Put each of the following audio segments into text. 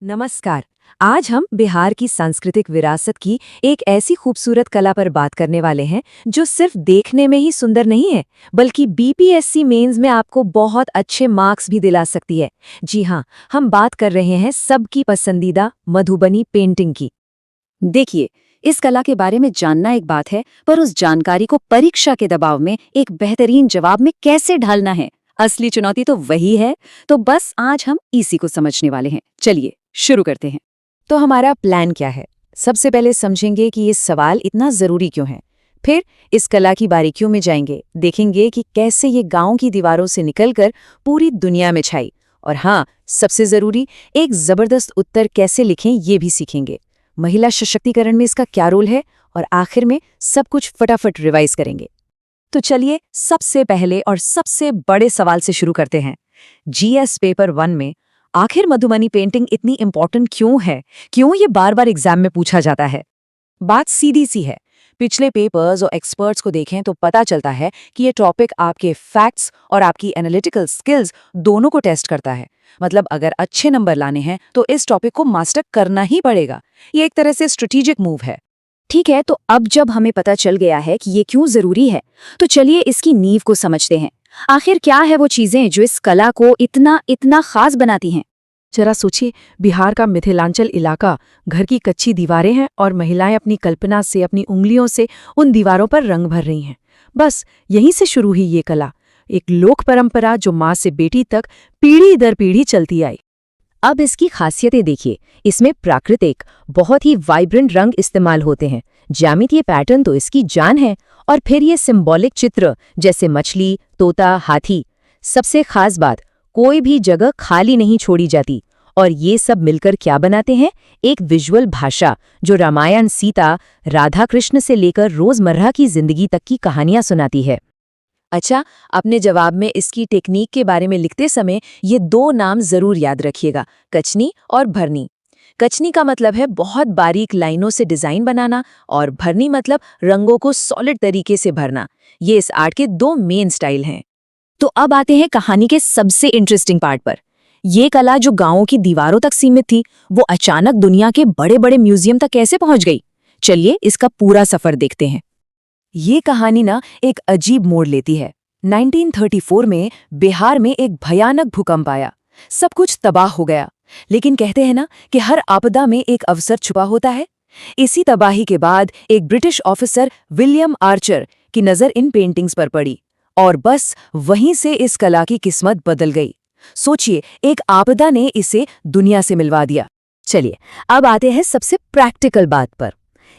नमस्कार। आज हम बिहार की सांस्कृतिक विरासत की एक ऐसी खूबसूरत कला पर बात करने वाले हैं जो सिर्फ देखने में ही सुंदर नहीं है बल्कि बीपीएससी मेंस में आपको बहुत अच्छे मार्क्स भी दिला सकती है। जी हाँ, हम बात कर रहे हैं सबकी पसंदीदा मधुबनी पेंटिंग की। देखिए, इस कला के बारे में जानना एक बात है, पर उस जानकारी को परीक्षा के दबाव में एक बेहतरीन जवाब में कैसे ढालना है, असली चुनौती तो वही है। तो बस आज हम इसी को समझने वाले हैं। चलिए शुरू करते हैं। तो हमारा प्लान क्या है? सबसे पहले समझेंगे कि ये सवाल इतना जरूरी क्यों है। फिर इस कला की बारीकियों में जाएंगे, देखेंगे कि कैसे ये गांव की दीवारों से निकलकर पूरी दुनिया में छाई। और हाँ, सबसे जरूरी, एक जबरदस्त उत्तर कैसे लिखें ये भी सीखेंगे। महिला सशक्तिकरण में इसका क्या रोल है, और आखिर में सब कुछ फटाफट रिवाइज करेंगे। तो चलिए सबसे पहले और सबसे बड़े सवाल से शुरू करते हैं। जीएस पेपर 1 में आखिर मधुबनी पेंटिंग इतनी इंपॉर्टेंट क्यों है? क्यों ये बार बार एग्जाम में पूछा जाता है? बात सीधी सी है। पिछले पेपर्स और एक्सपर्ट्स को देखें तो पता चलता है कि ये टॉपिक आपके फैक्ट्स और आपकी एनालिटिकल स्किल्स दोनों को टेस्ट करता है। मतलब अगर अच्छे नंबर लाने हैं तो इस टॉपिक को मास्टर करना ही पड़ेगा। ये एक तरह से स्ट्रेटेजिक मूव है। ठीक है, तो अब जब हमें पता चल गया है कि ये क्यों जरूरी है, तो चलिए इसकी नींव को समझते हैं। आखिर क्या है वो चीजें जो इस कला को इतना इतना खास बनाती हैं? जरा सोचिए, बिहार का मिथिलांचल इलाका, घर की कच्ची दीवारें हैं और महिलाएं अपनी कल्पना से, अपनी उंगलियों से उन दीवारों पर रंग भर रही हैं। बस यहीं से शुरू हुई ये कला, एक लोक परंपरा जो माँ से बेटी तक पीढ़ी दर पीढ़ी चलती आई। अब इसकी खासियतें देखिए। इसमें प्राकृतिक, बहुत ही वाइब्रेंट रंग इस्तेमाल होते हैं। ज्यामितीय पैटर्न तो इसकी जान है। और फिर ये सिंबॉलिक चित्र जैसे मछली, तोता, हाथी। सबसे खास बात, कोई भी जगह खाली नहीं छोड़ी जाती। और ये सब मिलकर क्या बनाते हैं? एक विजुअल भाषा जो रामायण, सीता, राधा कृष्ण से लेकर रोजमर्रा की जिंदगी तक की कहानियां सुनाती है। अच्छा, अपने जवाब में इसकी टेक्निक के बारे में लिखते समय ये 2 नाम जरूर याद रखिएगा, कचनी और भरनी। कचनी का मतलब है बहुत बारीक लाइनों से डिजाइन बनाना, और भरनी मतलब रंगों को सॉलिड तरीके से भरना। ये इस आर्ट के 2 मेन स्टाइल हैं। तो अब आते हैं कहानी के सबसे इंटरेस्टिंग पार्ट पर। ये कला जो गांवों की दीवारों तक सीमित थी, वो अचानक दुनिया के बड़े बड़े म्यूजियम तक कैसे पहुंच गई? चलिए इसका पूरा सफर देखते हैं। ये कहानी ना एक अजीब मोड़ लेती है। 1934 में बिहार में एक भयानक भूकंप आया। सब कुछ तबाह हो गया। लेकिन कहते हैं ना कि हर आपदा में एक अवसर छुपा होता है। इसी तबाही के बाद एक ब्रिटिश ऑफिसर विलियम आर्चर की नज़र इन पेंटिंग्स पर पड़ी, और बस वहीं से इस कला की किस्मत बदल गई। सोचिए, एक आपदा ने इसे दुनिया से मिलवा दिया। चलिए अब आते हैं सबसे प्रैक्टिकल बात पर।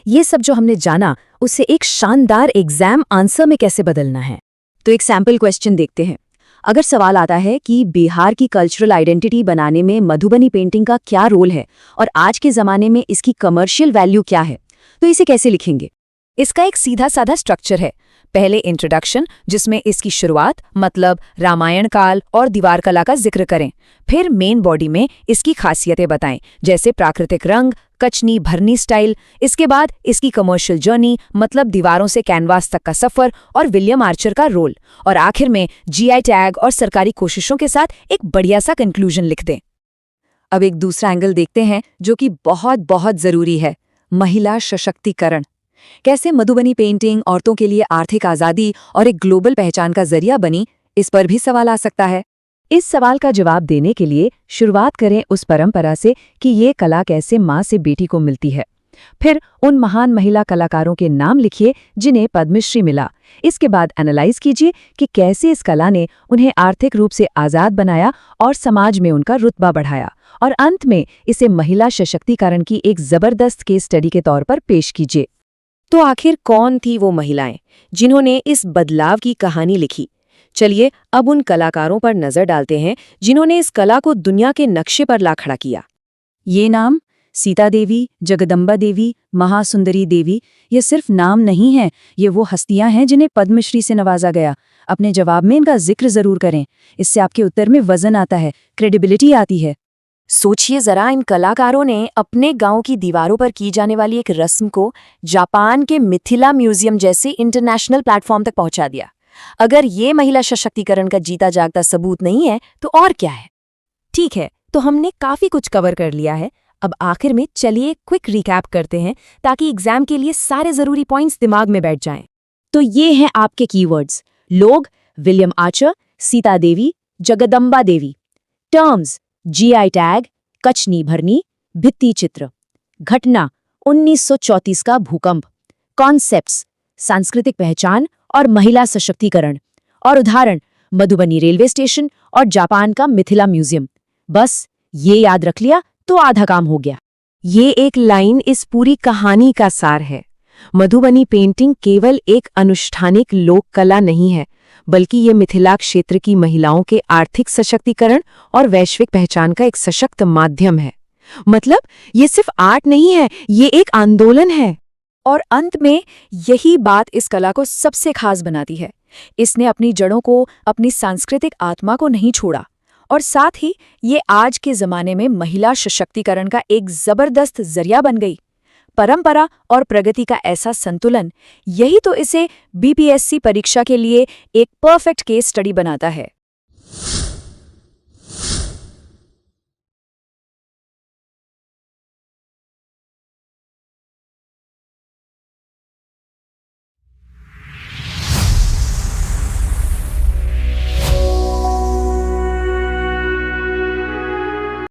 ये सब जो हमने जाना, उसे एक शानदार एग्जाम आंसर में कैसे बदलना है। तो एक सैम्पल क्वेश्चन देखते हैं। अगर सवाल आता है कि बिहार की कल्चरल आइडेंटिटी बनाने में मधुबनी पेंटिंग का क्या रोल है और आज के ज़माने में इसकी कमर्शियल वैल्यू क्या है, तो इसे कैसे लिखेंगे? इसका एक सीधा साधा स्ट्रक्चर है। पहले इंट्रोडक्शन, जिसमें इसकी शुरुआत मतलब रामायण काल और दीवार कला का जिक्र करें। फिर मेन बॉडी में इसकी खासियतें बताएं, जैसे प्राकृतिक रंग, कचनी, भरनी स्टाइल। इसके बाद इसकी कमर्शियल जर्नी मतलब दीवारों से कैनवास तक का सफर और विलियम आर्चर का रोल। और आखिर में जीआई टैग और सरकारी कोशिशों के साथ एक बढ़िया सा कंक्लूजन लिख दें। अब एक दूसरा एंगल देखते हैं जो कि बहुत बहुत जरूरी है, महिला सशक्तिकरण। कैसे मधुबनी पेंटिंग औरतों के लिए आर्थिक आज़ादी और एक ग्लोबल पहचान का जरिया बनी, इस पर भी सवाल आ सकता है। इस सवाल का जवाब देने के लिए शुरुआत करें उस परंपरा से कि ये कला कैसे माँ से बेटी को मिलती है। फिर उन महान महिला कलाकारों के नाम लिखिए जिन्हें पद्मश्री मिला। इसके बाद एनालाइज कीजिए कि कैसे इस कला ने उन्हें आर्थिक रूप से आज़ाद बनाया और समाज में उनका रुतबा बढ़ाया। और अंत में इसे महिला सशक्तिकरण की एक जबरदस्त केस स्टडी के तौर पर पेश कीजिए। तो आखिर कौन थी वो महिलाएं जिन्होंने इस बदलाव की कहानी लिखी? चलिए अब उन कलाकारों पर नजर डालते हैं जिन्होंने इस कला को दुनिया के नक्शे पर ला खड़ा किया। ये नाम सीता देवी, जगदम्बा देवी, महासुंदरी देवी, ये सिर्फ नाम नहीं है, ये वो हस्तियां हैं जिन्हें पद्मश्री से नवाजा गया। अपने जवाब में इनका जिक्र जरूर करें, इससे आपके उत्तर में वजन आता है, क्रेडिबिलिटी आती है। सोचिए जरा, इन कलाकारों ने अपने गांव की दीवारों पर की जाने वाली एक रस्म को जापान के मिथिला म्यूजियम जैसे इंटरनेशनल प्लेटफॉर्म तक पहुंचा दिया। अगर ये महिला सशक्तिकरण का जीता जागता सबूत नहीं है तो और क्या है? ठीक है, तो हमने काफी कुछ कवर कर लिया है। अब आखिर में चलिए क्विक रिकैप करते हैं ताकि एग्जाम के लिए सारे जरूरी पॉइंट्स दिमाग में बैठ जाएं। तो ये हैं आपके कीवर्ड्स: लोग, विलियम आर्चर, सीता देवी, जगदम्बा देवी। टर्म्स: जीआई टैग, कचनी भरनी, भित्ति चित्र। घटना: 1934 का भूकंप। कॉन्सेप्ट्स: सांस्कृतिक पहचान और महिला सशक्तिकरण। और उदाहरण: मधुबनी रेलवे स्टेशन और जापान का मिथिला म्यूजियम। बस ये याद रख लिया तो आधा काम हो गया। ये एक लाइन इस पूरी कहानी का सार है। मधुबनी पेंटिंग केवल एक अनुष्ठानिक लोक कला नहीं है, बल्कि ये मिथिला क्षेत्र की महिलाओं के आर्थिक सशक्तिकरण और वैश्विक पहचान का एक सशक्त माध्यम है। मतलब ये सिर्फ आर्ट नहीं है, ये एक आंदोलन है। और अंत में यही बात इस कला को सबसे खास बनाती है। इसने अपनी जड़ों को, अपनी सांस्कृतिक आत्मा को नहीं छोड़ा, और साथ ही ये आज के जमाने में महिला सशक्तिकरण का एक जबरदस्त जरिया बन गई। परंपरा और प्रगति का ऐसा संतुलन, यही तो इसे बीपीएससी परीक्षा के लिए एक परफेक्ट केस स्टडी बनाता है।